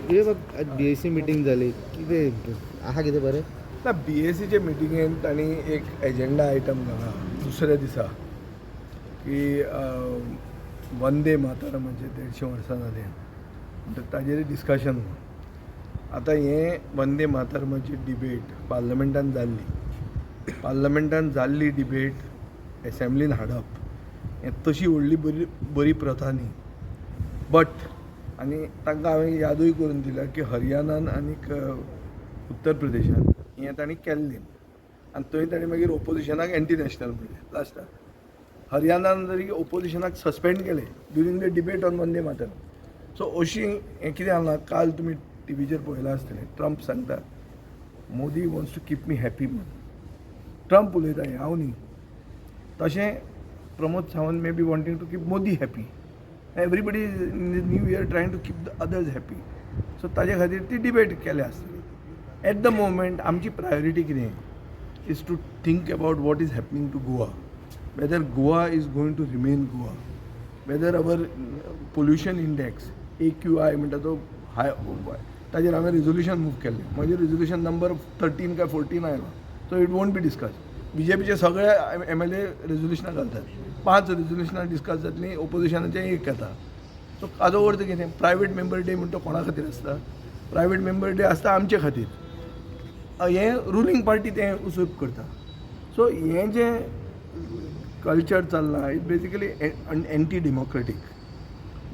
हे बघ BSc meeting जाली कितें आहा कितें बरें ना BScचे मिटिंगेंत तांणी एक एजेंडा आयटम घाला दुसऱ्या दिसा की वंदे मातरम म्हणजे 150 वर्सां जाली म्हणटकीर ताजेर डिस्कशन आतां हें वंदे मातरमाची डिबेट पार्लमेंटान जाल्ली डिबेट एसेंब्लीन हाडप हें तशी व्हडली बरी प्रथा न्ही बट आनी तांकां हांवें यादूय करून दिल्या की हरियाणान आनीक उत्तर प्रदेशान हें तांणी केल्लें आनी थंय तांणी मागीर ओपोजिशनाक एंटी नॅशनल म्हणलें लास्टाक हरियाणान जरी ओपोजिशनाक सस्पेंड केलें during the debate on Vande Mataram so अशी हें कितें जालां काल तुमी टीव्हीचेर पळयलां आसतलें ट्रम्प सांगता Modi wants to keep me happy म्हणून ट्रम्प उलयता हें हांव न्ही तशें Pramod Sawant may be wanting to keep Modi happy everybody in the new year trying to keep the others happy so ताजे खातीर ती डिबेट केल्या आसतली एट द मोमेंट आमची प्रायोरिटी कितें is to think about what is happening to Goa whether Goa is going to remain Goa whether our pollution index AQI म्हणटा तो हाय ताजेर हांवें रिजोल्युशन मूव केल्लें म्हजें रिजोल्युशन नंबर 13 काय 14 आयला so it won't be discuss BJPचे सगळे MLA रिजोल्युशनां घालतात 5 रिजोल्युशनां डिस्कस जातलीं ओपोजिशनाचें एक येता सो हाजो अर्थ कितें प्रायवेट मेंबर डे म्हणटा तो कोणा खातीर आसता प्रायवेट मेंबर डे आसता आमचे खातीर हें रुलींग पार्टी तें उसूप करता सो हें जें कल्चर चल्लां इट बेजिकली एंटी डेमोक्रेटीक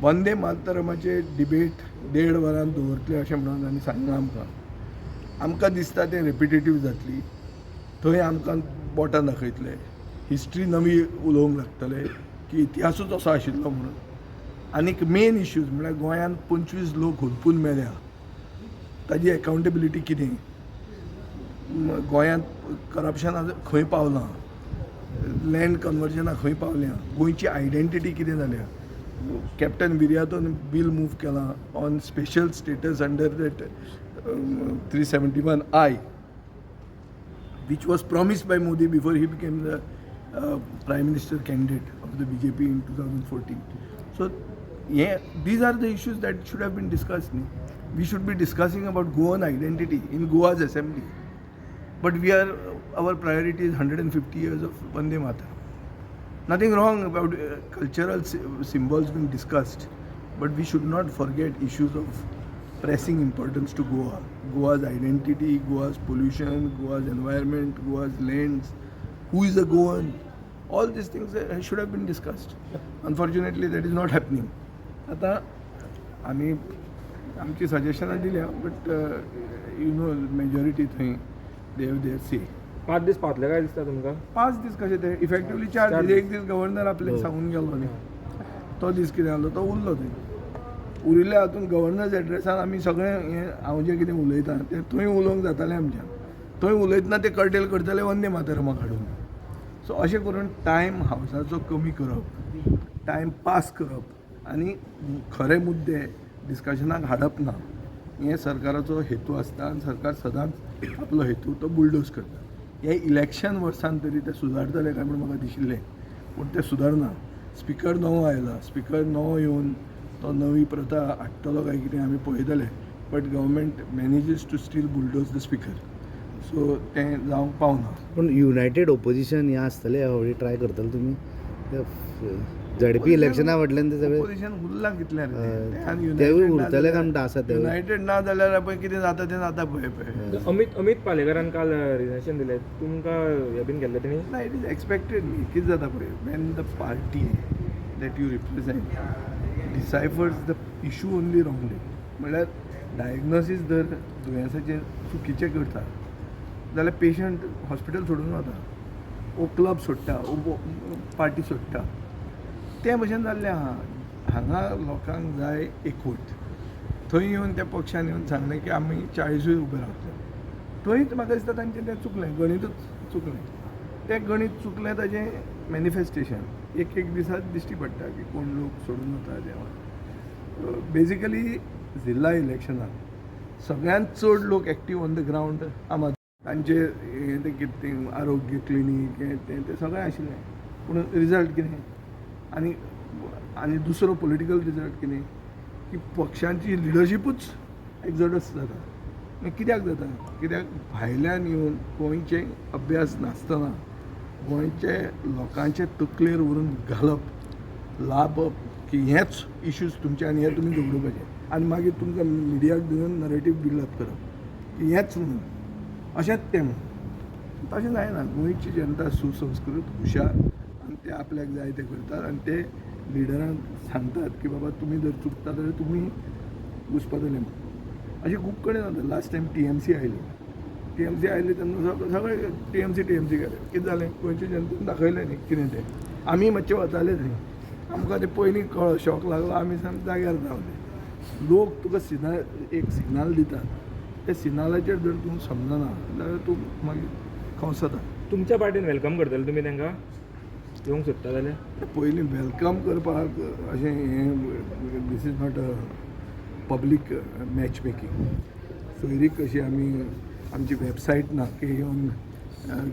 वंदे मातरमाचे डिबेट 1.5 वरान दवरतले अशें म्हणून आनी सांगलां आमकां दिसता तें रेपिटेटीव जातली थंय आमकां बोटां दाखयतले हिस्ट्री नवी उलोवंक लागतले की इतिहासूच असो आशिल्लो म्हणून आनीक मेन इश्यूज म्हळ्यार गोंयांत 25 लोक होडपून मेल्या ताजी एकावंटेबिलिटी कितें गोंयांत करप्शना खंय पावलां लँड कन्वर्जनाक खंय पावल्या गोंयची आयडेंटिटी कितें जाल्या कॅप्टन विर्यातोन बील मूव केलां on special status under that 371I which was promised by Modi before he became the Prime Minister candidate of the BJP in 2014. So, these are the issues that should have been discussed. We should be discussing about Goan identity in Goa's assembly. But our priority is 150 years of Vande Mataram. Nothing wrong about cultural symbols being discussed, but we should not forget issues of pressing importance to Goa. Goa's identity, Goa's pollution, Goa's environment, Goa's lands, who is a Goan. All these things should have been discussed. Unfortunately, that is not happening. आता आम्ही आमची सजेशनां दिल्या but majority थंय देव से 5 दीस पावतले काय दिसता तुमकां 5 दीस कशे ते इफेक्टिवली 4 दीस एक दीस गव्हर्नर आपले सांगून गेलो न्ही तो दीस कितें जालो तो उरलो थंय उरिल्ल्या हातून गव्हर्नर्स एड्रेसान आमी सगळें हें हांव जें कितें उलयतां तें थंय उलोवंक जातालें आमच्यान थंय उलयतना ते कर्टेल करतले वंदे मातरमाक हाडून सो अशें करून टायम हावसाचो कमी करप टायम पास करप आनी खरे मुद्दे डिस्कशनाक हाडप ना हें सरकाराचो हेतू आसता आनी सरकार सदांच आपलो हेतू तो बुलडोज करता हे इलेक्शन वर्सान तरी ते सुदारतले काय म्हण म्हाका दिशिल्लें पूण ते सुदारना स्पिकर नवो आयला स्पिकर नवो येवन तो नवी प्रथा हाडटलो काय कितें आमी पळयतले but government manages to still bulldoze the speaker so तें जावंक पावना पूण युनायटेड ओपोजिशन हें आसतलें ह्या वेळी ट्राय करतले तुमी झडपी इलेक्शना फाटल्यान ते सगळे ओपोजिशन उरलां कितल्यान तेवूय उरतले काय म्हणटा आसा ते युनायटेड ना जाल्यार पळय कितें जाता तें जाता पळय अमित पालेकरान काल रिझनेशन दिलें तुमकां हें बीन केल्लें तेणी ना इट इज एक्सपेक्टेड न्ही कितें जाता पळय when the party that you represent deciphers the issue only wrongly म्हळ्यार डायग्नोसीस जर दुयेंसाचें चुकीचें करता जाल्यार पेशंट हॉस्पिटल सोडून वता ओ क्लब सोडटा ओ पार्टी सोडटा ते भशेन जाल्लें आहा हांगा लोकांक जाय एकूट थंय येवन त्या पक्षान येवन सांगलें की आमी 40 उबे रावतले थंयच म्हाका दिसता तांचें तें चुकलें गणितूच चुकलें तें गणीत चुकलें ताजें मॅनिफेस्टेशन एक दिसात दिश्टी पडटा की कोण लोक सोडून वता देवा बेजिकली जिल्हा इलेक्शनाक सगळ्यांत चड लोक एक्टीव ऑन द ग्रावंड आम आदमी तांचे तें कितें आरोग्य क्लिनीक हें तें सगळें आशिल्लें पूण रिजल्ट कितें आनी आनी दुसरो पॉलिटिकल रिजल्ट कितें की पक्षांची लिडरशिपूच एक्झॉडस जाता. मागीर कित्याक जाता? कित्याक भायल्यान येवन गोंयचे अभ्यास नासतना गोंयचे लोकांचे तकलेर व्हरून घालप लाभप की हेच इश्यूज तुमचे आनी हे तुमी झगडोवपाचे आनी मागीर तुमकां मिडियाक दिवन नरेटीव बिल्डअप करप की हेच म्हणून अशेंच तें म्हणून तशें जायना. गोंयची जनता सुसंस्कृत हुशार आनी ते आपल्याक जाय तें करतात आनी ते लिडरांक सांगतात की बाबा तुमी जर चुकता जाल्यार तुमी घुसपातले म्हणून. अशें खूब कडेन जाता. लास्ट टायम TMC आयली तेन्ना सगळे TMC केलें. कितें जालें? गोंयच्या जनतेन दाखयलें न्ही कितें तें. आमी मातशे वताले थंय. आमकां तें पयलीं शॉक लागलो. आमी सामके जाग्यार रावले. लोक तुका एक सिग्नल दितात. त्या सिग्नलाचेर जर तूं समजना जाल्यार तूं मागीर खंसता. तुमच्या पार्टीन वेलकम करतले तुमी तांकां येवंक सोदता जाल्यार? पयलीं वेलकम करपाक अशें हें this is not a public matchmaking. सोयरीक कशी आमी आमची वेबसायट ना की येवन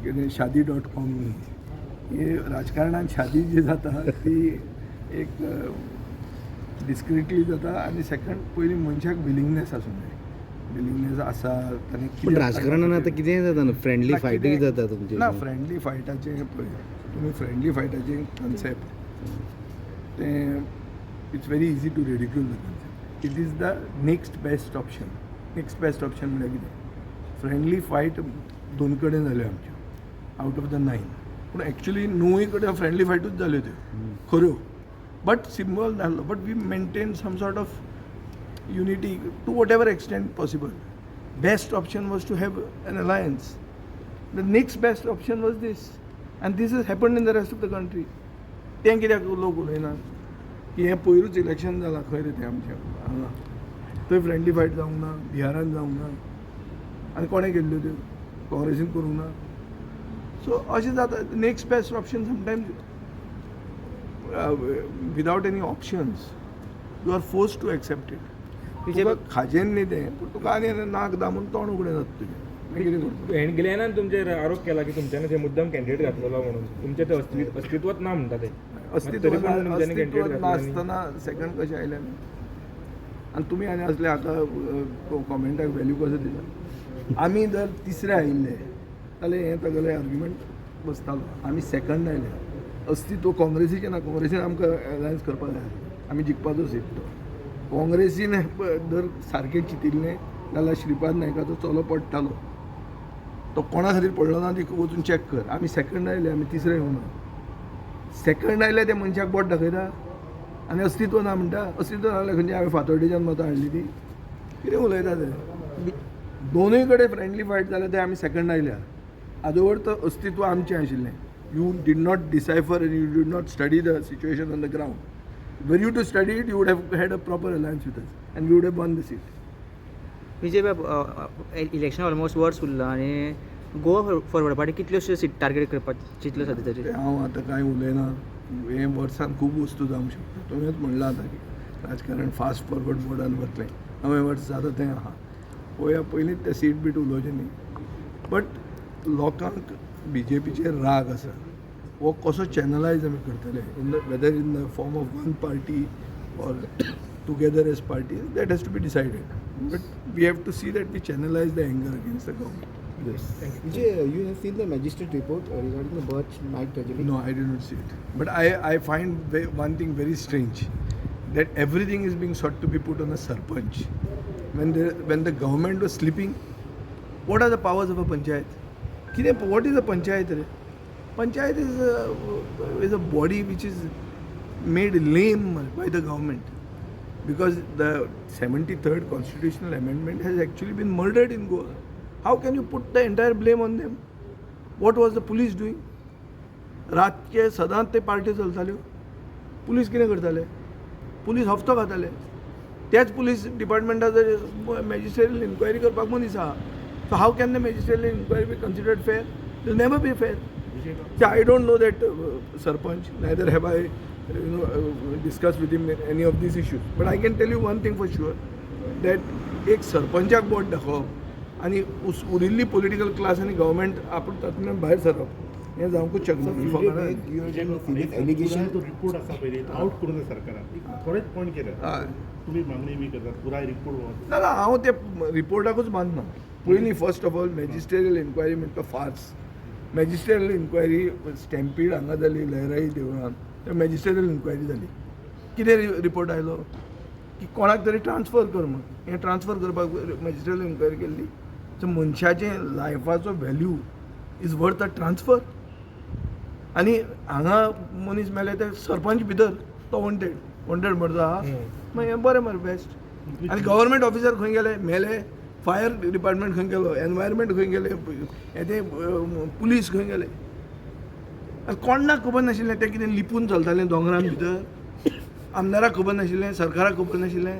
कितें शादी.com हे राजकारणांत शादी जी जाता ती एक डिस्क्रिटली जाता आनी सेकंड पयलीं मनशाक विलिंगनेस आसूं जाय. विलिंगनेस आसा ताणें पण राजकारणान आतां कितेंय जाता न्हू, फ्रेंडली फायटूय जाता तुमचे. ना फ्रेंडली फायटाचें पळय तुमी फ्रेंडली फायटाचें कन्सेप्ट तें it's very easy to ridicule the concept. It is the next best option. Next best option म्हळ्यार कितें? फ्रेंडली फायट दोन कडेन जाल्यो आमच्यो आउट ऑफ द 9. पूण एक्चुली 9 कडेन फ्रेंडली फायटूच जाल्यो त्यो खऱ्यो. बट सिम्बॉल जाल्लो. But we maintain some sort of unity to whatever extent possible. Best option was to have an alliance. The next best option was this, and this has happened in the rest of the country. तें कित्याक लोक उलयना की हें पयरूच election जालां खंय रे तें आमचें हांगा थंय फ्रेंडली फायट जावंक ना, बिहारान जावंक ना आनी कोणें केल्ल्यो त्यो काँग्रेसीन करूंक ना. सो अशें जाता. Next best option sometimes without any options you are force to accept it. तुका खाजेन न्ही तें पूण तुका आनी नाक दामून तोंड उगडें जाता तुजें. मागीर कितें करता? हेंडगिलेनान तुमचेर आरोप केला की तुमच्यानी ते मुद्दम कॅन्डिडेट घातलेलो म्हणून. तुमचें ते अस्तित्वच ना म्हणटा ते. अस्तित्व नासतना सेकंड कशें आयलें आनी तुमी आनी असले आतां कॉमेंटाक व्हॅल्यू कसो दिता? आमी जर तिसरे आयिल्ले जाल्यार हें सगळें आर्ग्युमेंट बसतालो. आमी सेकंड आयले. अस्तित्व काँग्रेसीचें ना. काँग्रेसीन आमकां अलायन्स करपाक जाय. आमी जिखपाचो सीट तो. काँग्रेसीन जर सारकें चिंतिल्लें जाल्यार श्रीपाद नायकाचो चलो पडटालो. तो कोणा खातीर पडलो ना ती वचून चॅक कर. आमी सेकंड आयले. आमी तिसरे येवना. सेकंड आयले त्या मनशाक बोट दाखयता आनी अस्तित्व ना म्हणटा. अस्तित्व ना जाल्यार खंयची हांवें फातोर्डेच्यान मतां हाडली ती कितें उलयता ते? दोनूय कडेन फ्रेंडली फायट जाल्यार ते आमी सेकंड आयल्या. आदोवर तर अस्तित्व आमचें आशिल्लें. You did not decipher and you did not study the situation on the ground. Were you to study it, you would have had a proper alliance with us, and we would have won the seat. BJP election almost वर्स उरलां आनी Goa forward party कितल्योशो seat target करपाक चिंतलो सद्या तरी? हांव आतां कांय उलयना. हे वर्सान खूब वस्तू जावंक शकता. तुवेंच म्हणलां आतां की राजकारण फास्ट फॉरवर्ड मोडान वतलें. 9 वर्स जाता तें आहा. पळोवया पयलींच तें सीट बीट उलोवचें न्ही. बट लोकांक BJPचेर राग आसा. वो कसो चॅनलायज आमी करतले whether in the form of one party or together as party that has to be decided. But we have to see that we channelise the anger against the government. Yes. Vijay, you have seen the magistrate report regarding the Birch night tragedy? No, I did not see it. But I find one thing very strange, that everything is being sought to be put on a sarpanch. When the government was sleeping, what are the powers of a panchayat? What is a panchayat? Panchayat is a body which is made lame by the government, because the 73rd constitutional amendment has actually been murdered in Goa. How can you put the entire blame on them? What was the police doing? रातचे सदांच ते party चलताल्यो. Police कितें करताले? Police हफ्तो घाताले. त्याच police डिपार्टमेंटाचो मॅजिस्ट्रेरियल inquiry करपाक मनीस आहा. So how can the magisterial inquiry be considered fair? It will never be fair. I don't know that Sarpanch, neither have I discussed with him any of these issues. But I can tell you one thing for sure, that एक सरपंचाक बोट दाखोवप आनी उरिल्ली political class आनी government आपण तातूंतल्यान भायर सरप हें जावंकूच शकना ही फकाणां You are taking serious allegation. तो रिपोर्ट आसा पयली आउट करूं जाय सरकारान थोडेच पॉयंट केले हय तुम्ही मागणी बी करतात पुराय रिपोर्ट ना ना हांव ते रिपोर्टाकूच मानना पयलीं फर्स्ट ऑफ ऑल मॅजिस्ट्रेरियल इन्क्वायरी म्हणटा फार्स मॅजिस्ट्रेरियल इन्क्वायरी स्टॅम्पीड हांगा जाली लहराई देवळान ते मॅजिस्ट्रेरियल इन्क्वायरी जाली कितें रिपोर्ट आयलो की कोणाक तरी ट्रान्सफर कर म्हण हें ट्रान्सफर करपाक मॅजिस्ट्रेरियल इन्क्वायरी केल्ली सो मनशाचें लायफाचो value is worth a transfer आनी हांगा मनीस मेले ते सरपंच भितर तो वॉन्टेड मर्डर आहा मागीर हें बरें मरे बेस्ट आनी गव्हर्मेंट ऑफिसर खंय गेले मेले फायर डिपार्टमेंट खंय गेलो एनवायरमेंट खंय गेले हे ते पुलीस खंय गेले कोणाक खबर नाशिल्लें तें कितें लिपून चलतालें दोंगरान भितर आमदाराक खबर नाशिल्लें सरकाराक खबर नाशिल्लें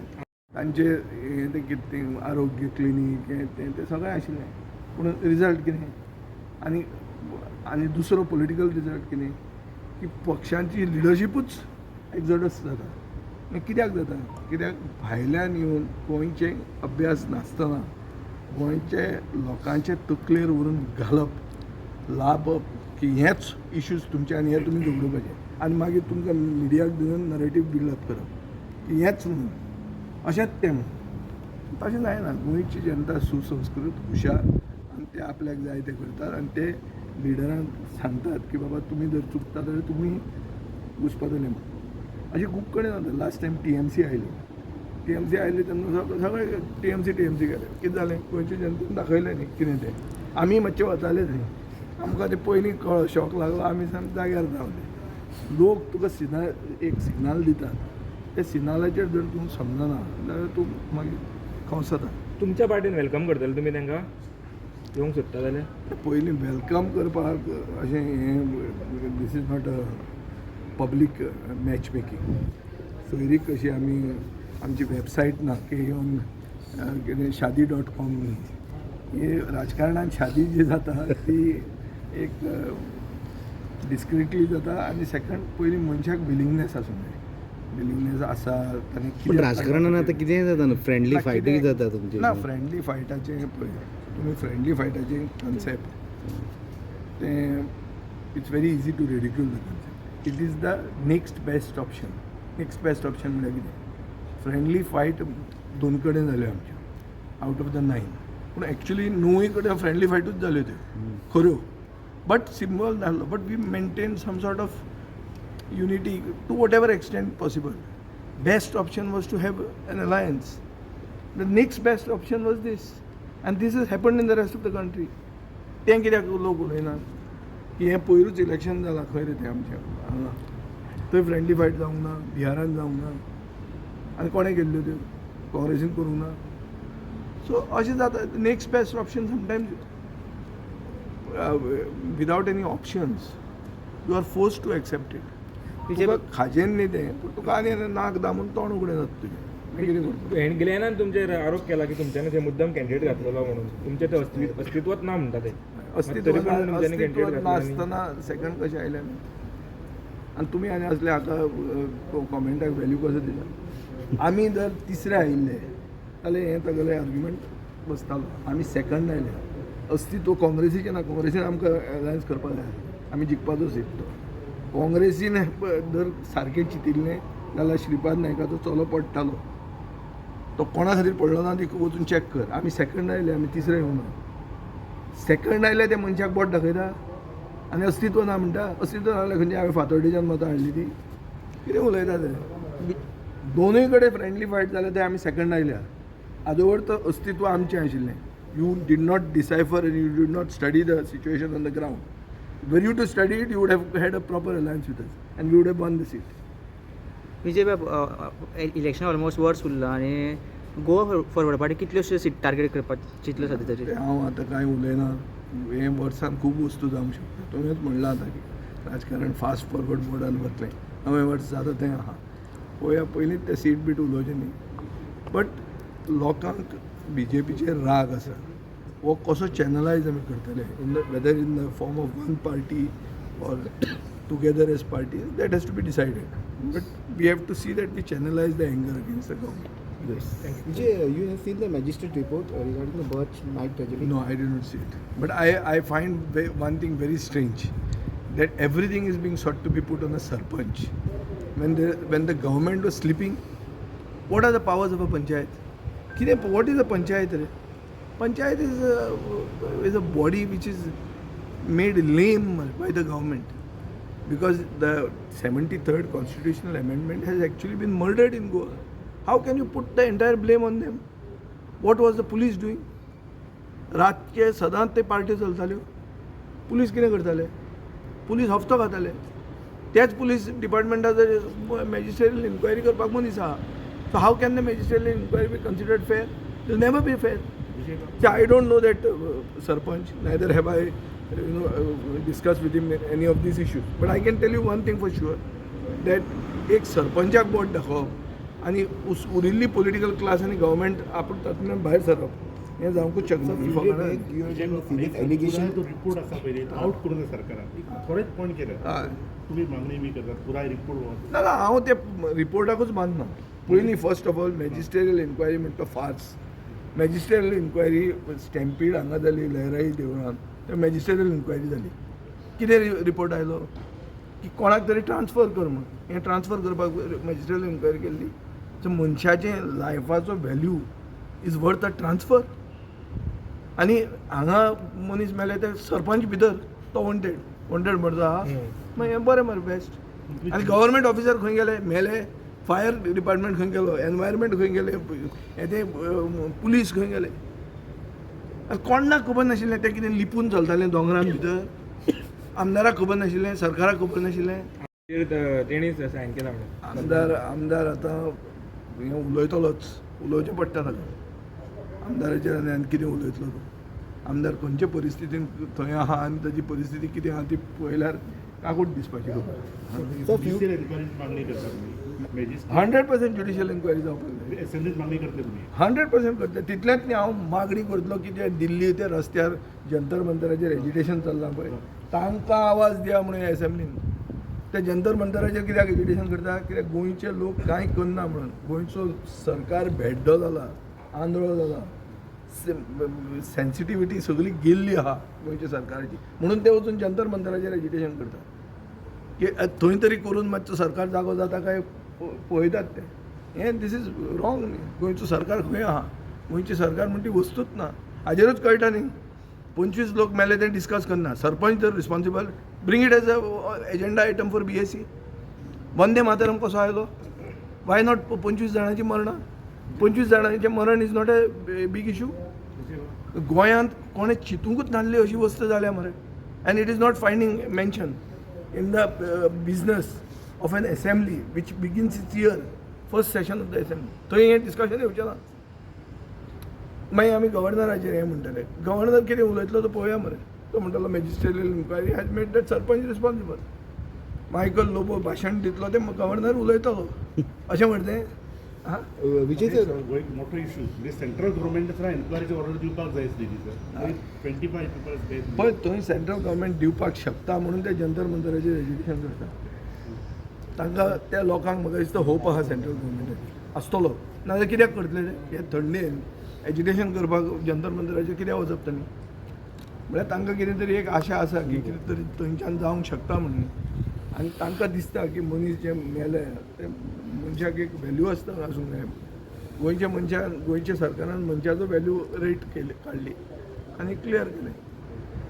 तांचे हें तें कितें तें आरोग्य क्लिनीक हें तें सगळें आशिल्लें पूण रिजल्ट कितें आनी दुसरो पॉलिटिकल रिजल्ट कितें की पक्षांची लिडरशीपूच एक्झॉडस जाता मागीर कित्याक जाता कित्याक भायल्यान येवन गोंयचे अभ्यास नासतना गोंयचे लोकांचे तकलेर व्हरून घालप लाभप की हेच इश्यूज तुमचे आनी हे तुमी झगडोवपाचे आनी मागीर तुमकां मिडियाक दिवन नरेटीव बिल्डअप करप की हेच म्हणून अशेंच तें म्हणून तशें जायना गोंयची जनता सुसंस्कृत हुशार आनी ते आपल्याक जाय तें करतात आनी ते लिडरांक सांगतात की बाबा तुमी जर चुकता जाल्यार तुमी घुसपातले म्हणून अशें खूब कडेन जाता लास्ट टायम TMC आयली तेन्ना सगळे TMC केले कितें जालें गोंयच्या जनतेन दाखयलें न्ही कितें तें आमी मातशे वताले थंय आमकां ते पयलीं शॉक लागलो आमी सामके जाग्यार रावले लोक तुका एक सिग्नल दितात त्या सिग्नलाचेर जर तूं समजना जाल्यार तूं मागीर खंवसता तुमच्या पार्टीन वेलकम करतले तुमी तांकां येवंक सोदता जाल्यार पयलीं वेलकम करपाक अशें हें this is not a public matchmaking सोयरीक कशी आमी आमची वेबसायट ना की येवन कितें shadi.com हे राजकारणान शादी जी जाता ती एक डिस्क्रिटली जाता आनी सेकंड पयलीं मनशाक विलिंगनेस आसूंक जाय विलिंगनेस आसा आनी पण राजकारणान आतां कितेंय जाता न्हू फ्रेंडली फायटूय जाता तुमची ना फ्रेंडली फायटाचें पळय तुमी फ्रेंडली फायटाचें कन्सेप्ट तें it's very easy to ridicule the concept it is the next best option म्हळ्यार कितें फ्रेंडली फायट दोन कडेन जाल्यो आमच्यो आउट ऑफ द 9 पूण एक्चुली 9 कडेन फ्रेंडली फायटूच जाल्यो त्यो खऱ्यो बट सिम्बॉल जाल्लो but we maintain some sort of unity to whatever extent possible best option was to have an alliance the next best option was this आनी this is happened in the rest of the country तें कित्याक लोक उलयनात की हें पयरूच election जालां खंय रे तें आमचें हांगा थंय फ्रेंडली फायट जावंक ना बिहारान जावंक ना आनी कोणें केल्ल्यो त्यो काँग्रेसीन करूंक ना सो अशें जाता next best option sometimes without any options you are force to accept it तुका खाजेन न्ही तें पूण तुका आनी नाक दामून तोंड उगडें जाता तुजें मागीर कितें करता हें गिलेनान तुमचेर आरोप केला की तुमच्यानी ते मुद्दम कॅन्डिडेट घातलेलो म्हणून तुमचें ते अस्तित्वच ना म्हणटा ते अस्तित्व तरी पण तुमच्यांनी candidate घातला आनी- नासतना सेकंड कशें आयलें आनी तुमी आनी असले हाका कॉमेंटाक व्हॅल्यू कसो दिला आमी जर तिसरे आयिल्ले जाल्यार हें सगळें आर्ग्युमेंट बसतालो आमी सेकंड आयले अस्तित्व काँग्रेसीचें ना काँग्रेसीन आमकां अलायन्स करपाक जाय आमी जिखपाचो सीट तो काँग्रेसीन जर सारकें चिंतिल्लें जाल्यार श्रीपाद नायकाचो चलो पडटालो तो कोणा खातीर पडलो ना ती वचून चॅक कर आमी सेकंड आयले आमी तिसरे येवना सेकंड आयले ते मनशाक बोट दाखयता आनी अस्तित्व ना म्हणटा अस्तित्व ना जाल्यार खंयची हांवें फातोर्डेच्यान मतां हाडली ती कितें उलयता ते दोनूय कडेन फ्रेंडली फायट जाल्यार ते आमी सेकंड आयल्या आदोवर तो अस्तित्व आमचें आशिल्लें you did not decipher and you did not study the situation on the ground were you to study it you would have had a proper alliance with us and we would have won the seat BJP election almost वर्स उरलां आनी Goa forward party कितल्योशो seat target करपाक चिंतल्यो सद्या तरी हांव आतां कांय उलयना हे वर्सान खूब वस्तू जावंक शकता तुवेंच म्हणलां आतां की राजकारण फास्ट फॉरवर्ड मोडान वतलें 9 वर्स जाता तें आहा पळोवया पयलींच तें सीट बीट उलोवचें न्ही बट लोकांक BJPचेर राग आसा हो कसो चॅनलायज आमी करतले whether in the form of one party or together as party that has to be decided but we have to see that we channelise the anger against the government Vijay, you have seen the magistrate report regarding the Birch night tragedy? No, I did not see it. But I find one thing very strange. that everything is being sought to be put on a sarpanch. When the government was sleeping, what are the powers of a panchayat? What is a panchayat? Panchayat is a body which is made lame by the government, because the 73rd constitutional amendment has actually been murdered in Goa. How can you put the entire blame on them? What was the police doing? रातचे सदांच ते party चलताल्यो. Police कितें करताले? Police हफ्तो खाताले. त्याच police डिपार्टमेंटाचो मॅजिस्ट्रेरियल inquiry करपाक मनीस आहा. So how can the magisterial inquiry be considered fair? It will never be fair. So I don't know that Sarpanch, neither have I discussed with him any of these issues. But I can tell you one thing for sure, that एक सरपंचाक बोट दाखोवप आनी उरिल्ली political class आनी government आपण तातूंतल्यान भायर सरप हें जावंकूच शकना. एलिगेशन तो रिपोर्ट आसा पळय तो आउट करून जाय सरकारान थोडेच पॉयंट केले तुम्ही मागणी बी करतात पुराय रिपोर्ट ना हांव ते रिपोर्टाकूच मानना. पयलीं फर्स्ट ऑफ ऑल मॅजिस्ट्रेरियल इन्क्वायरी म्हणटा फार्स. मॅजिस्ट्रेरियल इन्क्वायरी स्टॅम्पीड हांगा जाली लहराई देवळान, तर मॅजिस्ट्रेरियल इन्क्वायरी जाली. कितें रिपोर्ट आयलो की कोणाक तरी ट्रान्सफर कर म्हण. हें ट्रान्सफर करपाक मॅजिस्ट्रेरियल इन्क्वायरी केल्ली. सो मनशाचें लायफाचो value is worth a transfer. आनी हांगा मनीस मेले ते सरपंच भितर तो वॉन्टेड मर्डर आहा. मागीर हें बरें मरे बेस्ट. आनी गव्हर्मेंट ऑफिसर खंय गेले मेले. फायर डिपार्टमेंट खंय गेलो, एनवायरमेंट खंय गेले, हे ते पुलीस खंय गेले. कोणाक खबर नाशिल्लें तें कितें लिपून चलतालें दोंगरान भितर. आमदाराक खबर नाशिल्लें, सरकाराक खबर नाशिल्लें. तेणीच सायन केला म्हणून आमदार आतां हें उलोवचें पडटा ताका. आमदाराचेर आनी कितें उलयतलो तो. आमदार खंयचे परिस्थितीन थंय आहा आनी ताची परिस्थिती कितें आहा ती पळयल्यार काकूट दिसपाची खबर. एन्क्वायरीची मागणी करता तुम्ही 100% ज्युडिशियल इन्क्वायरी जावपाक जाय. असेंब्लीत मागणी करतले तुम्ही 100% करता. तितल्याच न्ही हांव मागणी करतलो की जे दिल्ली ते रस्त्यार जंतर मंतराचेर एजिटेशन चल्लां पळय तांकां आवाज दिया म्हणून एसेंब्लीन. ते जंतर मंतराचेर कित्याक एजिटेशन करता? कित्याक गोंयचे लोक कांय करना म्हणून. गोंयचो सरकार भेड्डो जाला, आंधळो जाला, सेन्सिटिविटी सगळी गेल्ली आहा गोंयच्या सरकाराची. म्हणून ते वचून जंतर मंतराचेर एजिटेशन करता की थंय तरी करून मातसो सरकार जागो जाता काय पळयतात ते. हें दिस इज रॉंग. गोंयचो सरकार खंय आहा? गोंयची सरकार म्हणटी वस्तूच ना. हाजेरूच कळटा न्ही. 25 लोक मेले ते डिस्कस करना. सरपंच जर responsible bring it as a agenda item for BSc. Vande Mataram कसो आयलो? वाय नॉट 25 जाणांची मरणां? 25 जाणांचें मरण is not a big issue. गोंयांत कोणें चिंतूंकूच नासली अशी वस्त जाल्या मरे. And it is not finding mention in the business of an assembly which begins its year, first session of the assembly. थंय हें डिस्कशन येवचें ना. मागीर आमी गव्हर्नराचेर हें म्हणटले. गव्हर्नर कितें उलयतलो तो पळोवया मरे. तो म्हणटलो magisterial inquiry has made that sarpanch responsible. Michael Lobo भाशण दितलो ते गव्हर्नर उलयतलो अशें म्हणटें. हां विजय सर एक मोठो इशू म्हणजे सेंट्रल गव्हर्मेंटान एन्क्वायरीची ऑर्डर दिवपाक जाय आसली सर. 25 पीपल्स पण थंय सेंट्रल गव्हर्मेंट दिवपाक शकता म्हणून ते जंतर मंतराचेर एज्युकेशन करता. तांकां त्या लोकांक म्हाका दिसता होप आहा सेंट्रल गव्हर्मेंटाचेर आसतलो. नाजाल्यार कित्याक करतले ते? हे थंडेन एज्युकेशन करपाक जंतर मंतराचेर कित्याक वचप तांणी? म्हळ्यार तांकां कितें तरी एक आशा आसा की कितें तरी थंयच्यान जावंक शकता म्हणून. आनी तांकां दिसता की मनीस जे मेले ते मनशाक एक व्हॅल्यू आसता आसूंक जाय. गोंयच्या सरकारान मनशाचो व्हॅल्यू रेट काडली आनी क्लियर केलें.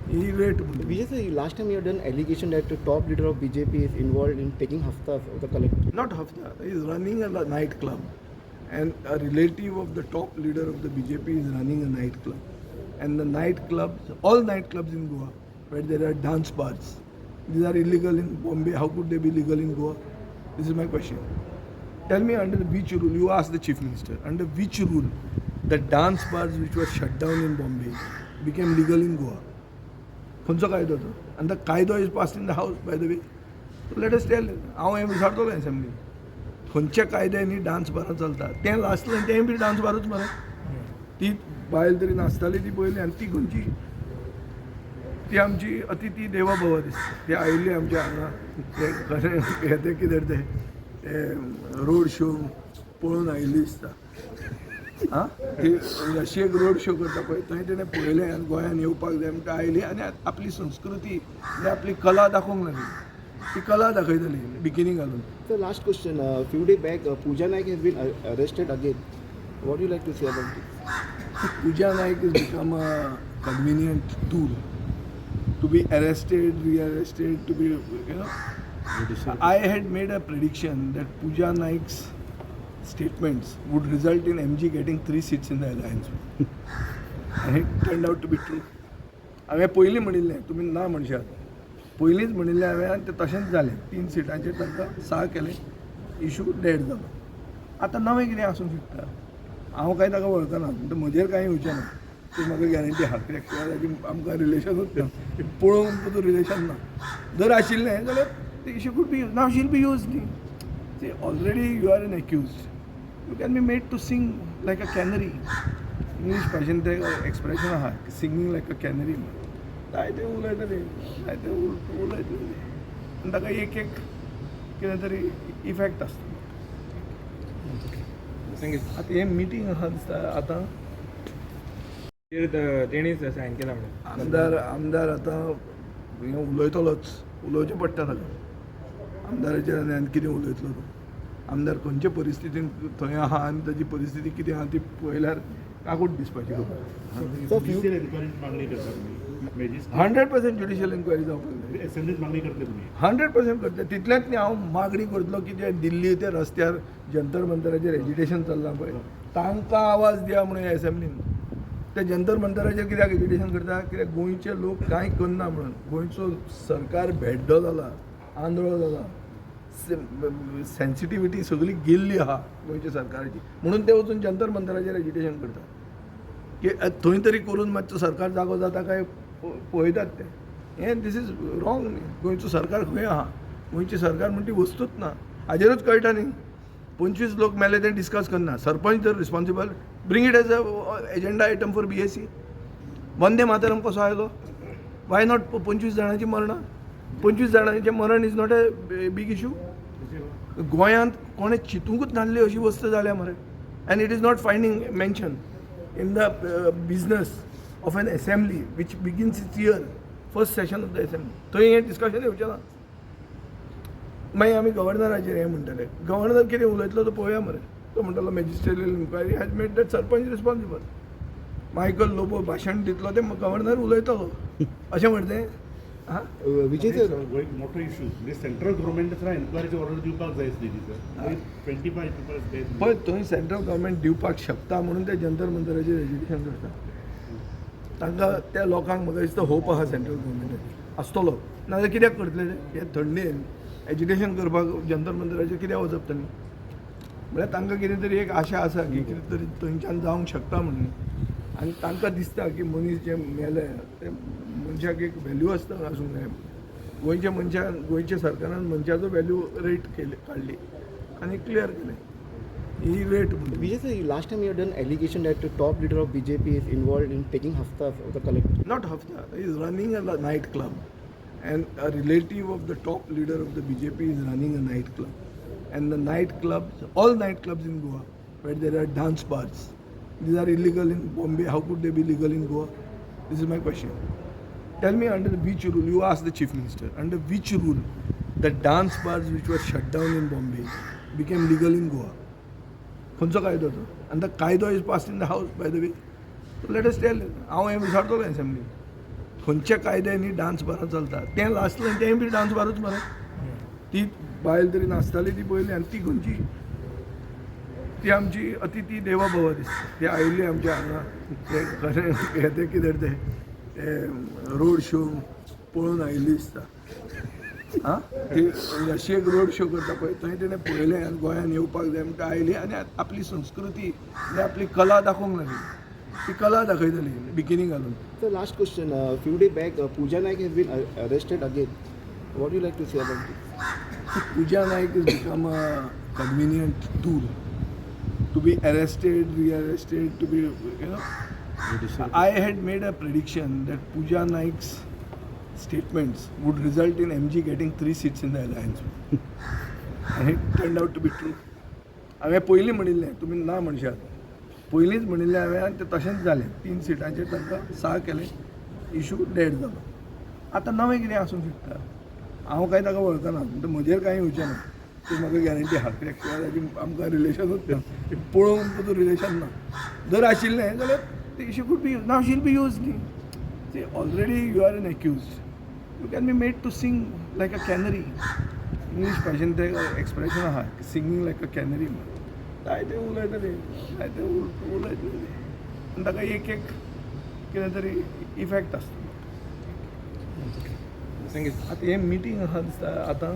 ही रेट म्हणून. Vijay sir, last time you had done allegation that the top leader of BJP is involved in taking hafta of the collective. Not Hafta, he is running a night club, and a relative of the top leader of the BJP is running a night club. And the night clubs, all night clubs in Goa, where there are dance bars, these are illegal in Bombay. How could they be legal in Goa? This is my question. Tell me under which rule, you ask the Chief Minister, under which rule the dance bars which were shut down in Bombay became legal in Goa? खंयचो कायदो तो? आनी the कायदो is passed in the हावस by the way. Let us tail. हांव हें विचारतलो एसेंब्लीन खंयच्या कायद्यांनी dance Baran चलता. तें लास्टलें तें बी डान्स बारूच मरे. ती बायल तरी नाचताली ती पयली आनी ती खंयची? ती आमची अतिथी देवा भव दिसता. ती आयिल्ली आमच्या हांगा ते कितें ते रोड शो पळोवन आयिल्ली दिसता. आं ती रशियेक रोड शो करता पळय थंय तेणें पळयलें आनी गोंयांत येवपाक जाय म्हणटा आयली आनी आपली संस्कृती आनी आपली कला दाखोवंक लागली ती कला दाखयतली बिकिनी घालून. So last question. Few days back, Pooja Naik has been arrested again. What do you like to say about this? Pooja Naik has become a convenient tool to be arrested, rearrested, to be, you know. I had made a prediction that Pooja Naik's statements would result in MG getting 3 seats in the alliance. And it turned out to be true. हांवें पयलीं म्हणिल्लें तुमी ना म्हणशात पयलींच म्हणिल्लें हांवें आनी तें तशेंच जालें 3 सिटांचेर तांकां 6 केलें इशू डेड जालो. आतां नवें कितें आसूंक शकता हांव कांय ताका वळखना म्हणटा म्हजेर कांय येवचें ना ती म्हाका गॅरंटी आहा कित्याक ताची आमकां रिलेशनूच ना पळोवंक तुजो रिलेशन ना जर आशिल्लें जाल्यार ती issue could be now she'll be use न्ही ती already you are an accused you can be made to sing like a canary English भाशेन तें एक्सप्रेशन आहा सिंगींग लायक अ कॅनरी जाय ते उलयतले जाय ते उलयतले आनी ताका एक एक कितें तरी इफेक्ट आसता. थँक्यू. आतां हें मिटींग आहा दिसता आतां तेणीच सायन केला म्हणून आमदार आतां हें उलयतलोच उलोवचें पडटा ताका आमदाराचेर आनी आनी कितें उलयतलो तो आमदार खंयचे परिस्थितीन थंय आहा आनी ताची परिस्थिती कितें आहा ती पळयल्यार काकूट दिसपाची खबर. ज्युडिशियल एन्क्वायरीची मागणी करता तुम्ही मॅजिस्ट्रेट 100% ज्युडिशियल एन्क्वायरी जावपाक जाय. असेंब्लीत मागणी करतले तुम्ही 100% करता तितल्याच न्ही हांव मागणी करतलो की जे दिल्ली ते रस्त्यार जंतर मंतराचेर एजिटेशन चल्लां पळय तांकां आवाज दिया म्हणून एसेंब्लीन ते जंतर मंतराचेर कित्याक एजिटेशन करता कित्याक गोंयचे लोक कांय करना म्हणून गोंयचो सरकार भेड्डो जाला आंधळो जाला सेन्सिटिविटी सगळी गेल्ली आहा गोंयच्या सरकाराची म्हणून ते वचून जंतर मंतराचेर एजिटेशन करता की थंय तरी करून मातसो सरकार जागो जाता काय पळयतात ते हें दीस इज रॉंग न्ही गोंयचो सरकार खंय आहा गोंयची सरकार म्हणटी वस्तूच ना हाजेरूच कळटा न्ही 25 लोक मेले ते डिस्कस करना सरपंच जर responsible bring it as a agenda item for BSc Vande Mataram कसो आयलो वाय नॉट 25 जाणांची मरणां 25 जाणांचें मरण is not a big issue गोंयांत कोणें चिंतूंकूच नासली अशी वस्त जाल्या मरे and it is not finding mention in the business of an assembly which begins its year first session of the assembly थंय हें डिस्कशन येवचें ना मागीर आमी गव्हर्नराचेर हें म्हणटले गव्हर्नर कितें उलयतलो तो पळोवया मरे तो म्हणटलो magisterial inquiry has made that sarpanch responsible Michael Lobo भाशण दितलो ते गव्हर्नर उलयतलो अशें म्हणटें हां Vijay sir, एक मोठो इशू म्हणजे सेंट्रल गव्हर्मेंटान एन्क्वायरीची ऑर्डर दिवपाक जाय आसली सर 25 पीपल्स पळय थंय सेंट्रल गव्हर्मेंट दिवपाक शकता म्हणून ते जंतर मंतराचेर एजिटेशन करता तांकां त्या लोकांक म्हाका दिसता होप आहा सेंट्रल गव्हर्मेंटाचेर आसतलो नाजाल्यार कित्याक करतले ते हे थंडेन एजिटेशन करपाक जंतर मंतराचेर कित्याक वचप तांणी म्हळ्यार तांकां कितें तरी एक आशा आसा की कितें तरी थंयच्यान जावंक शकता म्हणून आनी तांकां दिसता की मनीस जे मेले ते मनशाक एक व्हॅल्यू आसता आसूंक जाय गोंयच्या मनशान गोंयच्या सरकारान मनशाचो व्हॅल्यू रेट केले काडली आनी क्लियर केलें ही रेट म्हणून Vijay sir, last time you had done allegation that the top leader of BJP is involved in taking haftas of the collector. not Hafta, he is running a night club and a relative of the top leader of the BJP is running a night club and the night clubs, all night clubs in Goa where there are dance bars, these are illegal in Bombay, how could they be legal in Goa? This is my question. Tell me under which rule, you ask the chief minister, under which rule the dance bars which were shut down in Bombay became legal in Goa? खंयचो कायदो तो आनी the कायदो is pass in the हावस by the way let us tail हांव हें विचारतलो assembly खंयच्या कायद्यांनी dance Baran चलता तें लास्टलें तें बी डान्स बारूच मरे ती बायल तरी नाचताली ती पयली आनी ती खंयची ती आमची अतिथी देवा भव दिसता ती आयिल्ली आमच्या हांगा ते खरें हें कितें ते रोड शो पळोवन आयिल्ली दिसता आं ती रशियेक रोड शो करता पळय थंय तेणें पळयलें आनी गोंयांत येवपाक जाय म्हणटा आयली आनी आपली संस्कृती आनी आपली कला दाखोवंक लागली ती कला दाखयतली बिकिनी घालून. So last question. Few days back, Pooja Naik has been arrested again. What do you like to say about this? Pooja Naik has become a convenient tool to be arrested, rearrested, to be, you know. I had made a prediction that Pooja Naik's statements would result in MG getting 3 seats in the alliance. And it turned out to be true. हांवें पयलीं म्हणिल्लें तुमी ना म्हणशात पयलींच म्हणिल्लें हांवें आनी तें तशेंच जालें 3 सिटांचेर तांकां 6 केलें इशू डेड जालो आतां नवें कितें आसूंक शकता हांव कांय ताका वळखना म्हणटा म्हजेर कांय येवचें ना ती म्हाका गॅरंटी आहा कित्याक शिवाय ताची आमकां रिलेशनूच ना पळोवंक तुजो रिलेशन ना जर आशिल्लें जाल्यार ती issue could be use now she'll be use न्ही ती already you are an accused you can be made to sing like a canary English भाशेन तें एक्सप्रेशन आहा सिंगींग लायक अ कॅनरी म्हणून जायते उलयतले जायते उलयतले आनी ताका एक कितें तरी इफेक्ट आसता थँक्यू आतां हें मिटींग आहा दिसता आतां